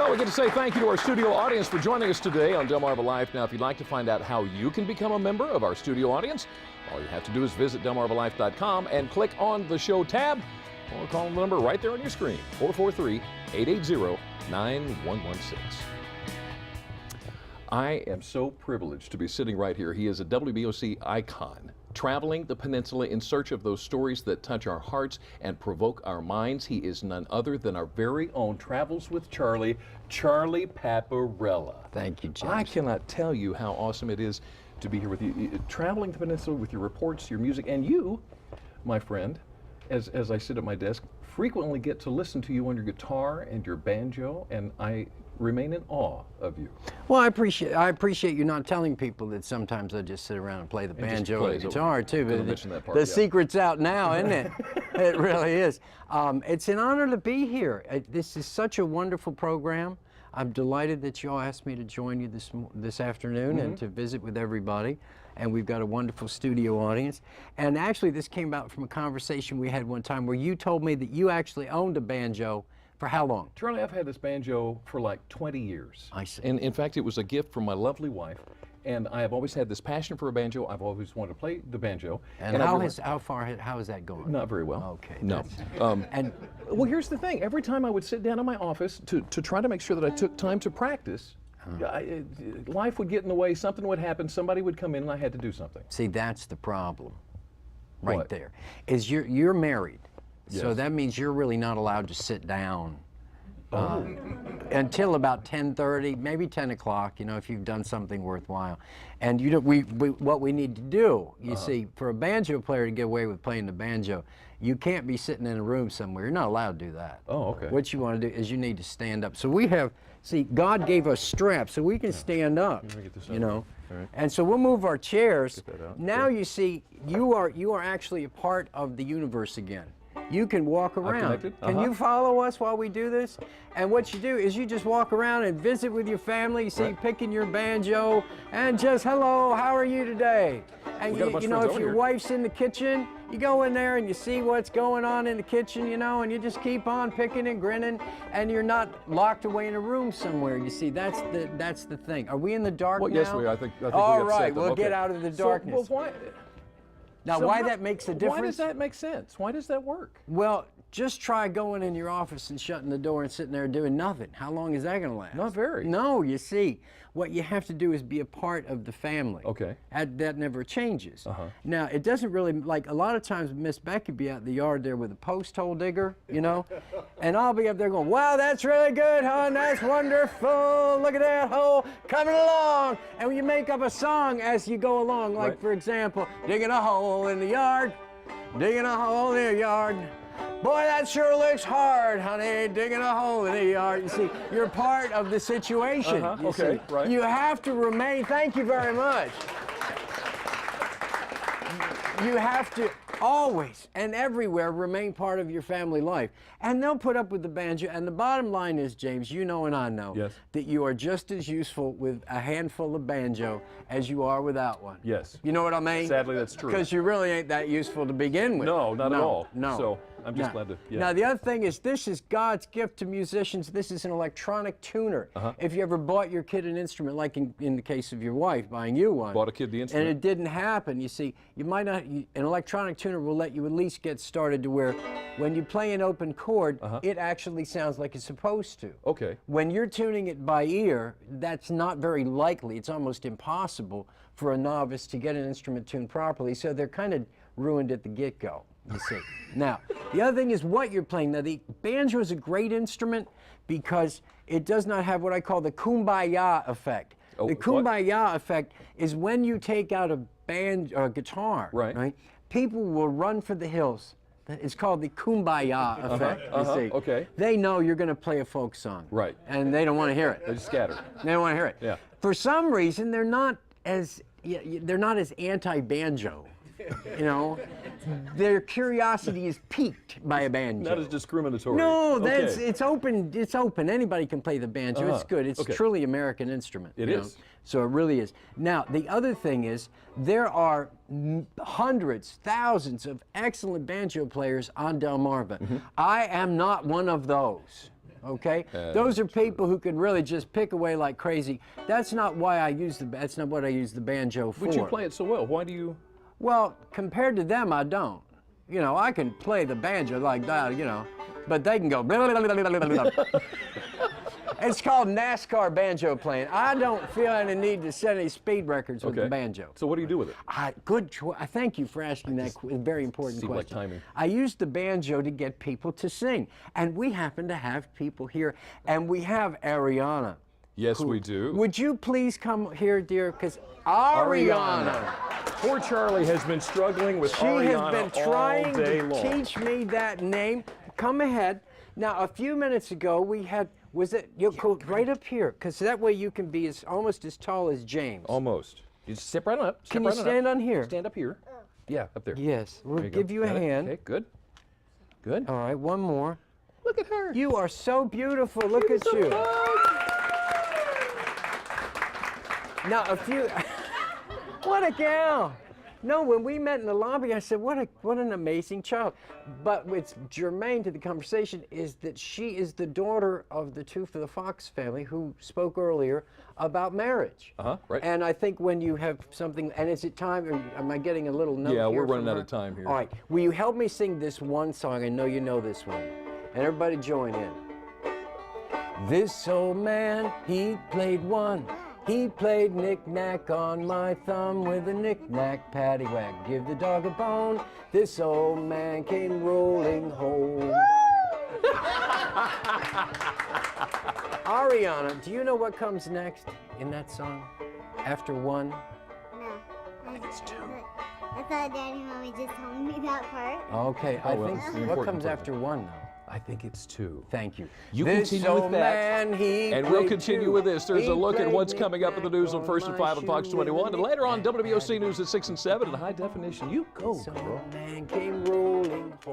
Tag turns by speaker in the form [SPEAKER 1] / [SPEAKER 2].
[SPEAKER 1] Well, we get to say thank you to our studio audience for joining us today on Delmarva Life. Now, if you'd like to find out how you can become a member of our studio audience, all you have to do is visit delmarvalife.com and click on the show tab or call the number right there on your screen, 443-880-9116. I am so privileged to be sitting right here. He is a WBOC icon, traveling the peninsula in search of those stories that touch our hearts and provoke our minds. He is none other than our very own Travels with Charlie, Charlie Paparella.
[SPEAKER 2] Thank you, James.
[SPEAKER 1] I cannot tell you how awesome it is to be here with you, traveling the peninsula with your reports, your music, and you, my friend, as I sit at my desk, frequently get to listen to you on your guitar and your banjo, and I remain in awe of you.
[SPEAKER 2] Well, I appreciate you not telling people that sometimes I just sit around and play the banjo and guitar too. But the secret's out now, isn't it? It really is. It's an honor to be here. This is such a wonderful program. I'm delighted that you all asked me to join you this afternoon and to visit with everybody. And we've got a wonderful studio audience. And actually, this came about from a conversation we had one time where you told me that you actually owned a banjo. For how long?
[SPEAKER 1] Charlie, I've had this banjo for like 20 years.
[SPEAKER 2] I see.
[SPEAKER 1] And in fact, it was a gift from my lovely wife. And I have always had this passion for a banjo. I've always wanted to play the banjo.
[SPEAKER 2] And how has that gone?
[SPEAKER 1] Not very well.
[SPEAKER 2] Okay.
[SPEAKER 1] No. And well, here's the thing. Every time I would sit down in my office to try to make sure that I took time to practice, life would get in the way, something would happen, somebody would come in, and I had to do something.
[SPEAKER 2] See, that's the problem right
[SPEAKER 1] What?
[SPEAKER 2] there. Is you're married.
[SPEAKER 1] Yes.
[SPEAKER 2] So that means you're really not allowed to sit down until about 10:30, maybe 10 o'clock, you know, if you've done something worthwhile. And you know, what we need to do, you see, for a banjo player to get away with playing the banjo, you can't be sitting in a room somewhere. You're not allowed to do that.
[SPEAKER 1] Oh, okay.
[SPEAKER 2] What you want to do is you need to stand up. So we have, see, God gave us straps so we can stand up, you know.
[SPEAKER 1] All right.
[SPEAKER 2] And so we'll move our chairs.
[SPEAKER 1] Get that out.
[SPEAKER 2] Now you see, you are actually a part of the universe again. You can walk around.
[SPEAKER 1] connected.
[SPEAKER 2] Can you follow us while we do this? And what you do is you just walk around and visit with your family, you see, picking your banjo, and just, hello, how are you today? And you know, if your wife's in the kitchen, you go in there and you see what's going on in the kitchen, you know, and you just keep on picking and grinning, and you're not locked away in a room somewhere. You see, that's the thing. Are we in the dark now?
[SPEAKER 1] Yes, we are. I think
[SPEAKER 2] All
[SPEAKER 1] we
[SPEAKER 2] right,
[SPEAKER 1] them.
[SPEAKER 2] we'll get out of the darkness.
[SPEAKER 1] Well, why?
[SPEAKER 2] Now, why that makes a difference?
[SPEAKER 1] Why does that make sense? Why does that work?
[SPEAKER 2] Well, just try going in your office and shutting the door and sitting there doing nothing. How long is that going to last?
[SPEAKER 1] Not very.
[SPEAKER 2] No, you see, what you have to do is be a part of the family.
[SPEAKER 1] Okay.
[SPEAKER 2] That never changes. Now, it doesn't really, like a lot of times Miss Becky be out in the yard there with a post hole digger, you know, and I'll be up there going, wow, that's really good, hon, that's wonderful, look at that hole coming along. And you make up a song as you go along, like for example, digging a hole in the yard, digging a hole in the yard. Boy, that sure looks hard, honey, digging a hole in the yard. You see, you're part of the situation. You see.
[SPEAKER 1] Right.
[SPEAKER 2] You have to remain, thank you very much. You have to always and everywhere remain part of your family life. And they'll put up with the banjo. And the bottom line is, James, you know and I know that you are just as useful with a handful of banjo as you are without one.
[SPEAKER 1] Yes.
[SPEAKER 2] You know what I mean?
[SPEAKER 1] Sadly, that's true.
[SPEAKER 2] Because you really ain't that useful to begin with.
[SPEAKER 1] No, not at all.
[SPEAKER 2] No.
[SPEAKER 1] So I'm just glad to. Yeah.
[SPEAKER 2] Now, the other thing is, this is God's gift to musicians. This is an electronic tuner. If you ever bought your kid an instrument, like in the case of your wife buying you one,
[SPEAKER 1] Bought a kid the instrument.
[SPEAKER 2] and it didn't happen, you see, you might not. An electronic tuner will let you at least get started to where, when you play an open chord, it actually sounds like it's supposed to.
[SPEAKER 1] Okay.
[SPEAKER 2] When you're tuning it by ear, that's not very likely. It's almost impossible for a novice to get an instrument tuned properly. So they're kind of ruined at the get-go. You see. Now, the other thing is what you're playing. Now, the banjo is a great instrument because it does not have what I call the kumbaya effect.
[SPEAKER 1] Oh,
[SPEAKER 2] the kumbaya effect is when you take out a guitar, right? People will run for the hills. It's called the kumbaya effect, you see.
[SPEAKER 1] Okay.
[SPEAKER 2] They know you're going to play a folk song.
[SPEAKER 1] Right.
[SPEAKER 2] And they don't want to hear it.
[SPEAKER 1] They just scatter.
[SPEAKER 2] They don't want to hear it.
[SPEAKER 1] Yeah.
[SPEAKER 2] For some reason, they're not as anti-banjo. You know, their curiosity is piqued by a banjo.
[SPEAKER 1] Not as discriminatory.
[SPEAKER 2] No, it's open. It's open. Anybody can play the banjo. It's good. It's a truly American instrument.
[SPEAKER 1] It is.
[SPEAKER 2] So it really is. Now, the other thing is there are hundreds, thousands of excellent banjo players on Delmarva. I am not one of those. Okay, those are people who can really just pick away like crazy. That's not why I use the. That's not what I use the banjo for.
[SPEAKER 1] But you play it so well. Why do you?
[SPEAKER 2] Well, compared to them, I don't. You know, I can play the banjo like that. You know, but they can go. Blah, blah, blah, blah, blah, blah. It's called NASCAR banjo playing. I don't feel any need to set any speed records with the banjo.
[SPEAKER 1] So what do you do with it?
[SPEAKER 2] Good choice. Thank you for asking that very important
[SPEAKER 1] seemed like
[SPEAKER 2] question.
[SPEAKER 1] timing.
[SPEAKER 2] I use the banjo to get people to sing, and we happen to have people here, and we have Ariana.
[SPEAKER 1] Yes, we do.
[SPEAKER 2] Would you please come here, dear? Because Ariana.
[SPEAKER 1] Poor Charlie has been struggling with
[SPEAKER 2] She
[SPEAKER 1] Ariana
[SPEAKER 2] has been trying
[SPEAKER 1] all day
[SPEAKER 2] to
[SPEAKER 1] long.
[SPEAKER 2] teach me that name. Come ahead. Now, a few minutes ago, we had, you'll go right up here, because that way you can be almost as tall as James.
[SPEAKER 1] Almost. You just step right on up.
[SPEAKER 2] Can you stand on here?
[SPEAKER 1] Stand up here. Yeah, up there.
[SPEAKER 2] Yes, we'll
[SPEAKER 1] There
[SPEAKER 2] give
[SPEAKER 1] go.
[SPEAKER 2] you a
[SPEAKER 1] Got it?
[SPEAKER 2] hand.
[SPEAKER 1] Okay, good. Good.
[SPEAKER 2] All right, one more.
[SPEAKER 1] Look at her.
[SPEAKER 2] You are so beautiful. Look at you. Now, what a gal. No, when we met in the lobby, I said, what an amazing child. But what's germane to the conversation is that she is the daughter of the Two for the Fox family who spoke earlier about marriage.
[SPEAKER 1] Right.
[SPEAKER 2] And I think when you have something, and is it time, or am I getting a little note
[SPEAKER 1] Yeah,
[SPEAKER 2] here
[SPEAKER 1] we're running
[SPEAKER 2] from
[SPEAKER 1] out
[SPEAKER 2] her?
[SPEAKER 1] of time here.
[SPEAKER 2] All right, will you help me sing this one song? I know you know this one. And everybody join in. This old man, he played one. He played knick-knack on my thumb with a knick-knack paddywhack. Give the dog a bone. This old man came rolling home. Ariana, do you know what comes next in that song? After one?
[SPEAKER 3] No. I think it's 2. I thought Daddy and Mommy just told me that part.
[SPEAKER 2] Okay, I
[SPEAKER 1] well,
[SPEAKER 2] think
[SPEAKER 1] it's the
[SPEAKER 2] what
[SPEAKER 1] important
[SPEAKER 2] comes
[SPEAKER 1] part.
[SPEAKER 2] after one, though?
[SPEAKER 1] I think it's 2.
[SPEAKER 2] Thank you.
[SPEAKER 1] You
[SPEAKER 2] This
[SPEAKER 1] continue with
[SPEAKER 2] old
[SPEAKER 1] that,
[SPEAKER 2] man, he
[SPEAKER 1] and we'll
[SPEAKER 2] played
[SPEAKER 1] continue
[SPEAKER 2] two.
[SPEAKER 1] with this. There's
[SPEAKER 2] He
[SPEAKER 1] a look at
[SPEAKER 2] played
[SPEAKER 1] what's coming up in the news on
[SPEAKER 2] knick-knack
[SPEAKER 1] First and 5 on
[SPEAKER 2] my
[SPEAKER 1] Fox
[SPEAKER 2] shoe
[SPEAKER 1] 21,
[SPEAKER 2] with
[SPEAKER 1] and
[SPEAKER 2] a
[SPEAKER 1] later on
[SPEAKER 2] knick-knack
[SPEAKER 1] WBOC News at 6 and 7 and High Definition. You go,
[SPEAKER 2] This
[SPEAKER 1] girl.
[SPEAKER 2] old man came rolling home.